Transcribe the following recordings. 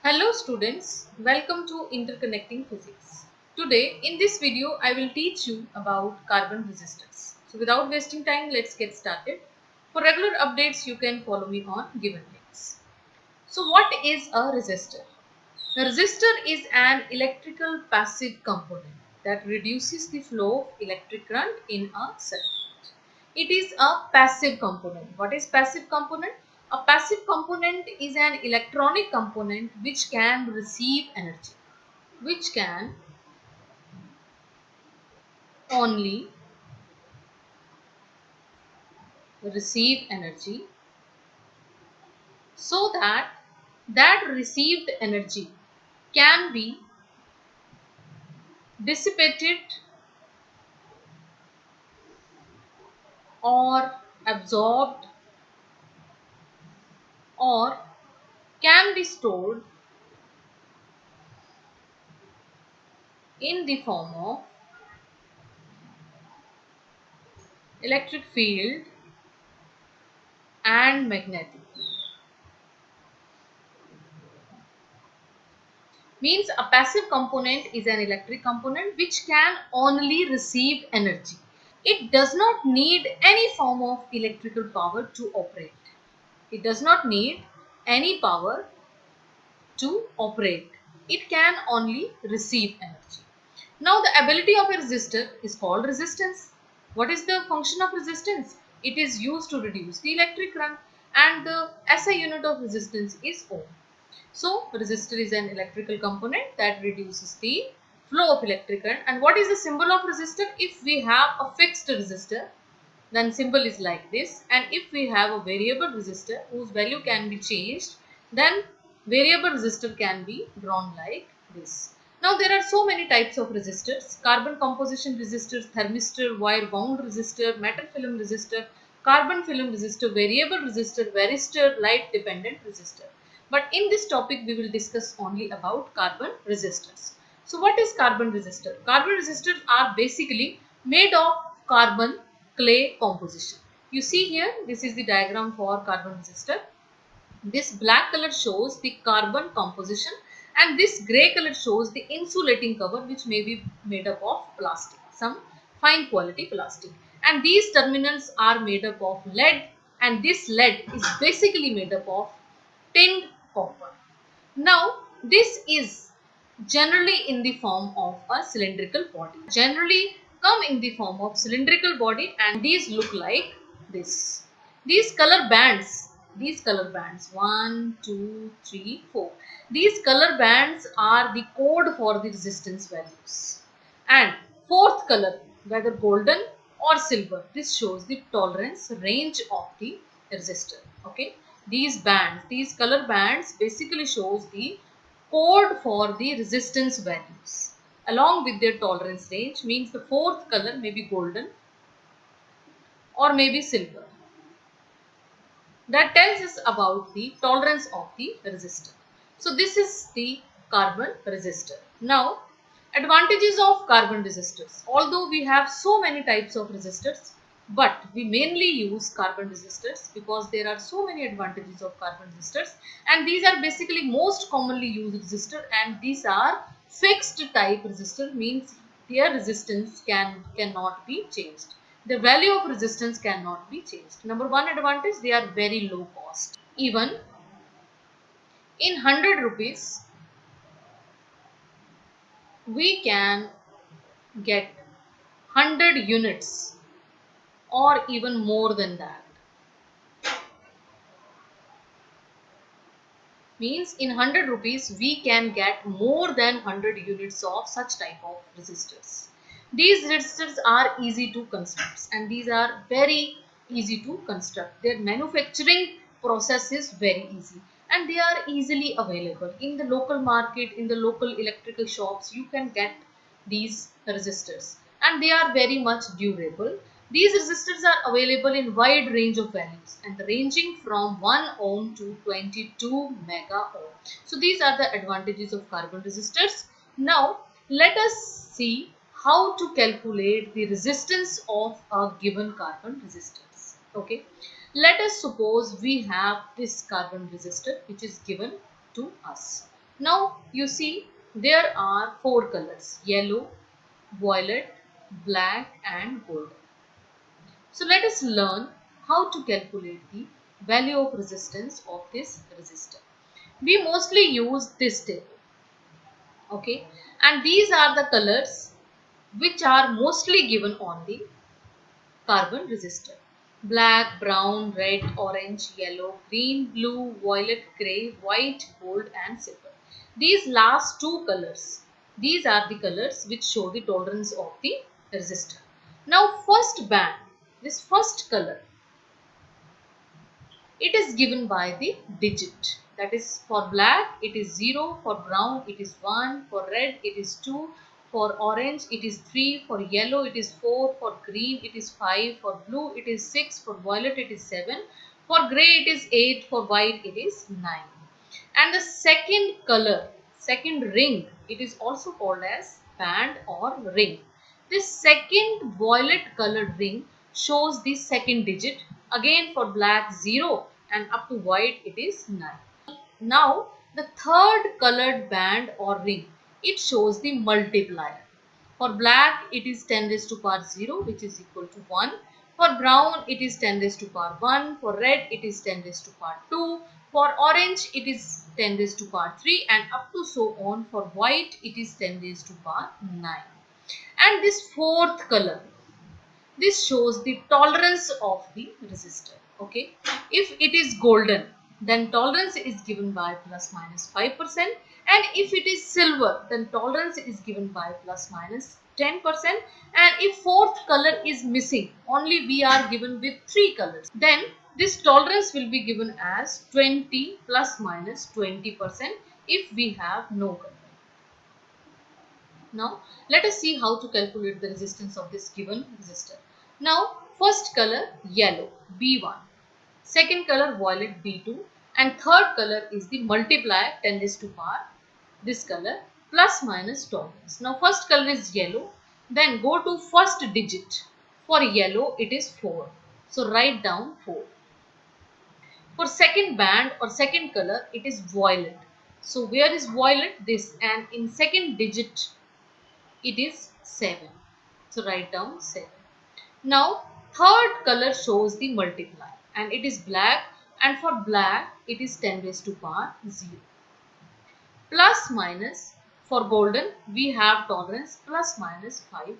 Hello students, welcome to Interconnecting Physics. Today in this video I will teach you about carbon resistors. So without wasting time, let's get started. For regular updates you can follow me on given links. So what is a resistor? A resistor is an electrical passive component that reduces the flow of electric current in a circuit. It is a passive component. What is passive component? A passive component is an electronic component which can receive energy, which can only receive energy so that that received energy can be dissipated or absorbed or can be stored in the form of electric field and magnetic field. Means a passive component is an electric component which can only receive energy. It does not need any form of electrical power to operate. It does not need any power to operate. It can only receive energy. Now the ability of a resistor is called resistance. What is the function of resistance? It is used to reduce the electric current and the SI unit of resistance is ohm. So resistor is an electrical component that reduces the flow of electric current. And what is the symbol of resistor? If we have a fixed resistor, then symbol is like this, and if we have a variable resistor whose value can be changed, then variable resistor can be drawn like this. Now there are so many types of resistors: carbon composition resistors, thermistor, wire wound resistor, metal film resistor, carbon film resistor, variable resistor, varistor, light dependent resistor. But in this topic we will discuss only about carbon resistors. So what is carbon resistor? Carbon resistors are basically made of carbon clay composition. You see here, this is the diagram for carbon resistor. This black color shows the carbon composition and this grey color shows the insulating cover, which may be made up of plastic, some fine quality plastic. And these terminals are made up of lead, and this lead is basically made up of tinned copper. Now this is generally in the form of a cylindrical body. Generally come in the form of cylindrical body, and these look like this. These color bands, 1, 2, 3, 4. These color bands are the code for the resistance values. And fourth color, whether golden or silver, this shows the tolerance range of the resistor. Okay, these color bands basically shows the code for the resistance values along with their tolerance range. Means the fourth color may be golden or maybe silver. That tells us about the tolerance of the resistor. So this is the carbon resistor. Now advantages of carbon resistors. Although we have so many types of resistors, but we mainly use carbon resistors because there are so many advantages of carbon resistors, and these are basically most commonly used resistor, and these are fixed type resistor. Means their resistance cannot be changed. The value of resistance cannot be changed. Number one advantage, they are very low cost. Even in 100 rupees we can get 100 units or even more than that. Means in 100 rupees we can get more than 100 units of such type of resistors. These resistors are easy to construct, and these are very easy to construct. Their manufacturing process is very easy, and they are easily available in the local market. In the local electrical shops you can get these resistors, and they are very much durable. These resistors are available in wide range of values, and ranging from 1 ohm to 22 mega ohm. So these are the advantages of carbon resistors. Now let us see how to calculate the resistance of a given carbon resistors. Okay, let us suppose we have this carbon resistor which is given to us. Now you see there are four colors: yellow, violet, black and gold. So let us learn how to calculate the value of resistance of this resistor. We mostly use this table. Okay, and these are the colors which are mostly given on the carbon resistor: black, brown, red, orange, yellow, green, blue, violet, grey, white, gold and silver. These last two colors, these are the colors which show the tolerance of the resistor. Now first band, this first color, it is given by the digit. That is, for black it is 0, for brown it is 1, for red it is 2, for orange it is 3, for yellow it is 4, for green it is 5, for blue it is 6, for violet it is 7, for grey it is 8, for white it is 9. And the second color, second ring, it is also called as band or ring. This second violet colored ring shows the second digit. Again for black 0 and up to white it is 9. Now the third colored band or ring, it shows the multiplier. For black it is 10 raised to power 0, which is equal to 1. For brown it is 10 raised to power 1. For red it is 10 raised to power 2. For orange it is 10 raised to power 3 and up to so on. For white it is 10 raised to power 9. And this fourth color, this shows the tolerance of the resistor. Okay, if it is golden, then tolerance is given by plus minus 5%, and if it is silver, then tolerance is given by plus minus 10%, and if fourth color is missing, only we are given with three colors, then this tolerance will be given as 20 plus minus 20% if we have no color. Now let us see how to calculate the resistance of this given resistor. Now first color yellow B1, second color violet B2 and third color is the multiplier 10 raised to power this color plus minus tolerance. Now first color is yellow, then go to first digit. For yellow it is 4. So write down 4. For second band or second color it is violet. So where is violet? This, and in second digit it is 7. So write down 7. Now third color shows the multiplier and it is black, and for black it is 10 raised to power 0. Plus minus, for golden we have tolerance plus minus 5%.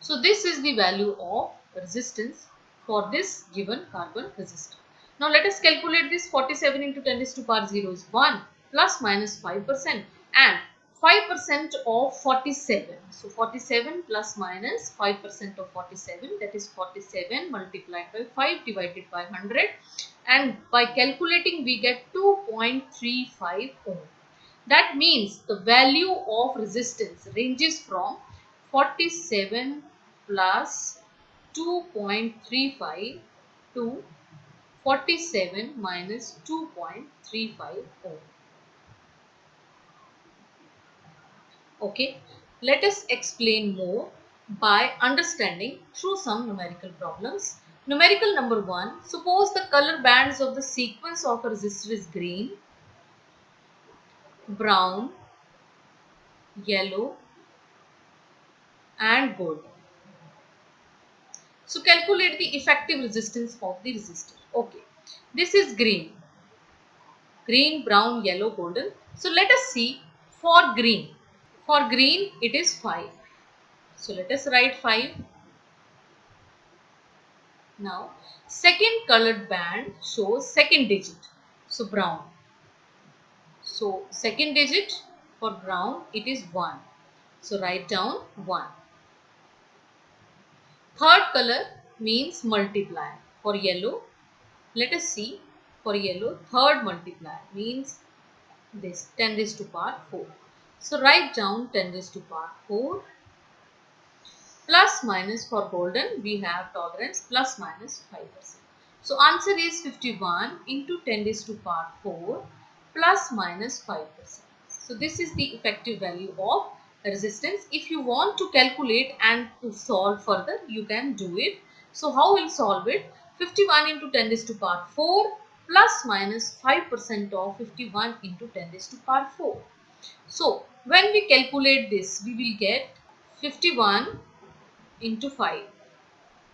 So this is the value of resistance for this given carbon resistor. Now let us calculate this. 47 into 10 raised to power 0 is 1 plus minus 5% and 5% of 47. So 47 plus minus 5% of 47, that is 47 multiplied by 5 divided by 100, and by calculating we get 2.35 ohm. That means the value of resistance ranges from 47 plus 2.35 to 47 minus 2.35 ohm. Okay, let us explain more by understanding through some numerical problems. Numerical number 1, suppose the color bands of the sequence of a resistor is green, brown, yellow and gold. So calculate the effective resistance of the resistor. Okay, this is green, brown, yellow, golden. So let us see for green. For green it is 5. So let us write 5. Now second colored band shows second digit. So brown. So second digit for brown it is 1. So write down 1. Third color means multiplier. For yellow, let us see, for yellow third multiplier means this 10 raised to power 4. So write down 10 raised to power 4. Plus minus, for golden we have tolerance plus minus 5%. So answer is 51 into 10 raised to power 4 plus minus 5%. So this is the effective value of resistance. If you want to calculate and to solve further, you can do it. So how we'll solve it? 51 into 10 raised to power 4 plus minus 5% of 51 into 10 raised to power 4. So when we calculate this, we will get 51 into 5.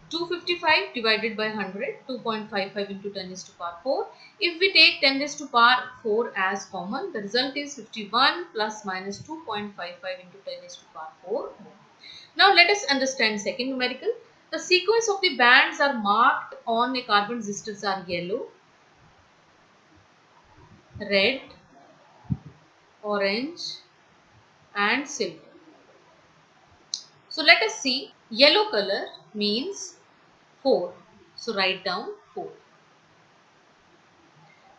255 divided by 100, 2.55 into 10 raised to power 4. If we take 10 raised to power 4 as common, the result is 51 plus minus 2.55 into 10 raised to power 4. Now let us understand second numerical. The sequence of the bands are marked on a carbon resistors are yellow, red, orange and silver. So let us see. Yellow color means 4. So write down 4.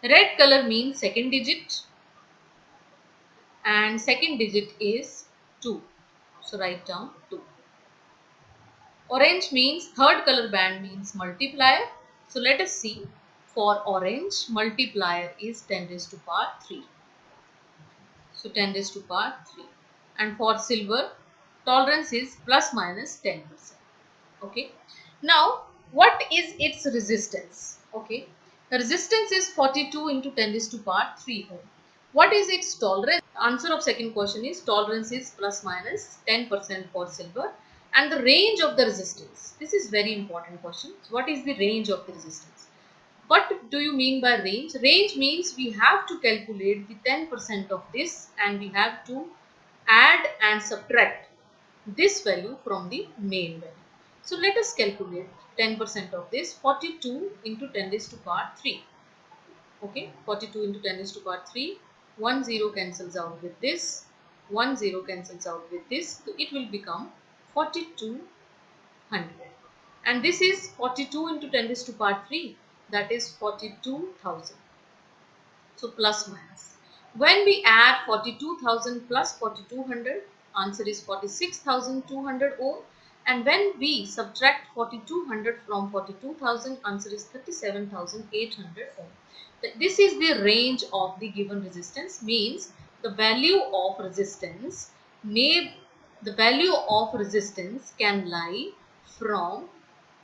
Red color means second digit and second digit is 2. So write down 2. Orange means third color band means multiplier. So let us see. For orange, multiplier is 10 raised to power 3. So 10 raised to power 3. And for silver, tolerance is plus minus 10%. Okay. Now, what is its resistance? Okay. The resistance is 42 into 10 raised to power 3 ohm. What is its tolerance? Answer of second question is tolerance is plus minus 10% for silver. And the range of the resistance. This is very important question. So what is the range of the resistance? What do you mean by range? Range means we have to calculate the 10% of this and we have to add and subtract this value from the main value. So let us calculate 10% of this. 42 into 10 raised to power 3. Okay, 42 into 10 raised to power 3. 1 0 cancels out with this. 1 0 cancels out with this. So it will become 4200. And this is 42 into 10 raised to power 3. That is 42,000. So plus minus. When we add 42,000 plus 4200, answer is 46,200 ohm. And when we subtract 4200 from 42,000, answer is 37,800 ohm. This is the range of the given resistance. Means the value of resistance can lie from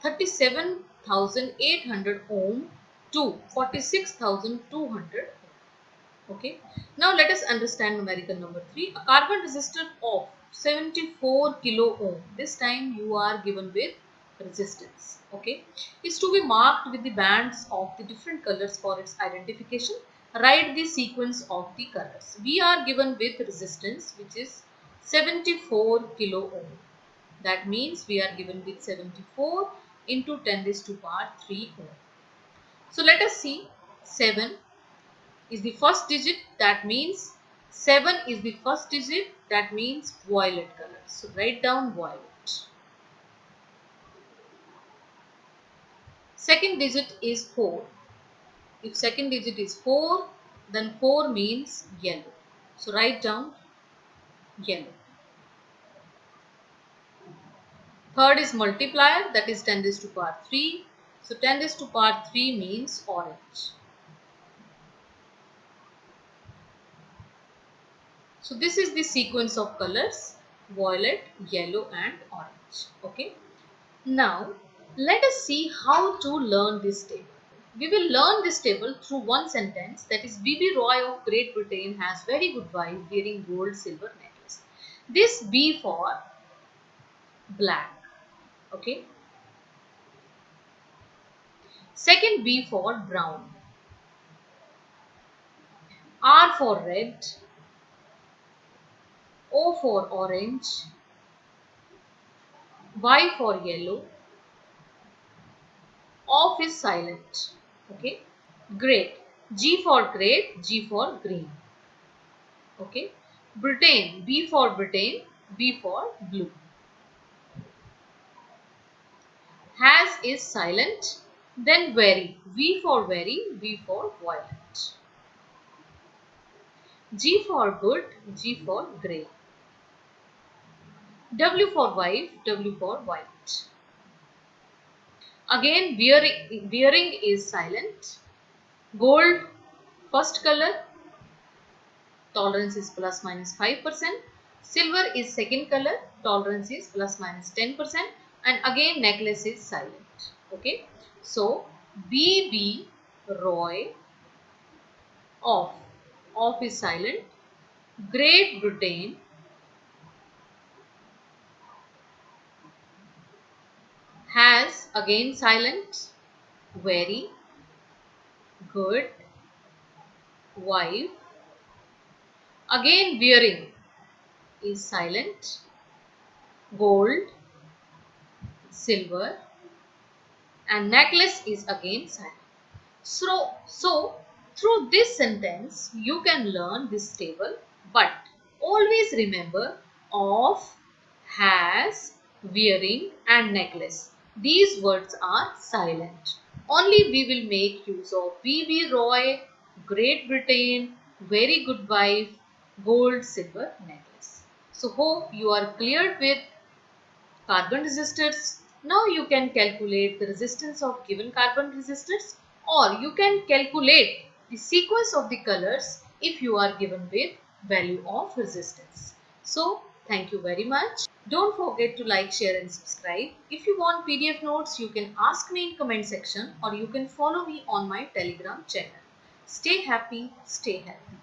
37,800 ohm to 46,200. Okay. Now let us understand numerical number 3. A carbon resistor of 74 kilo ohm. This time you are given with resistance. Okay. Is to be marked with the bands of the different colors for its identification. Write the sequence of the colors. We are given with resistance which is 74 kilo ohm. That means we are given with 74 into 10 raised to power 3 ohm. So let us see. 7 is the first digit, that means 7 is the first digit, that means violet color. So write down violet. Second digit is 4. If second digit is 4, then 4 means yellow. So write down yellow. Third is multiplier, that is 10 raised to power 3. So 10 raised to power 3 means orange. So this is the sequence of colors: violet, yellow and orange. Okay. Now let us see how to learn this table. We will learn this table through one sentence, that is B.B. Roy of Great Britain has very good wife wearing gold silver necklace. This B for black. Okay. Second B for brown. R for red. O for orange. Y for yellow. Off is silent. Okay. Great. G for great. G for green. Okay. Britain. B for Britain. B for blue. Has is silent. Then very. V for very. V for violet. G for good. G for grey. W for wife. W for white. Again wearing is silent. Gold first color. Tolerance is plus minus 5%. Silver is second color. Tolerance is plus minus 10%. And again necklace is silent. Okay. So B.B. Roy Off. Off is silent. Great Britain has, again silent. Very. Good. Wife. Again wearing is silent. Gold. Silver. And necklace is again silent. So through this sentence, you can learn this table, but always remember of, has, wearing and necklace. These words are silent. Only we will make use of B.B. Roy, Great Britain, very good wife, gold, silver, necklace. So hope you are clear with carbon resistors. Now you can calculate the resistance of given carbon resistors, or you can calculate the sequence of the colors if you are given with value of resistance. So thank you very much. Don't forget to like, share and subscribe. If you want PDF notes, you can ask me in comment section or you can follow me on my Telegram channel. Stay happy, stay healthy.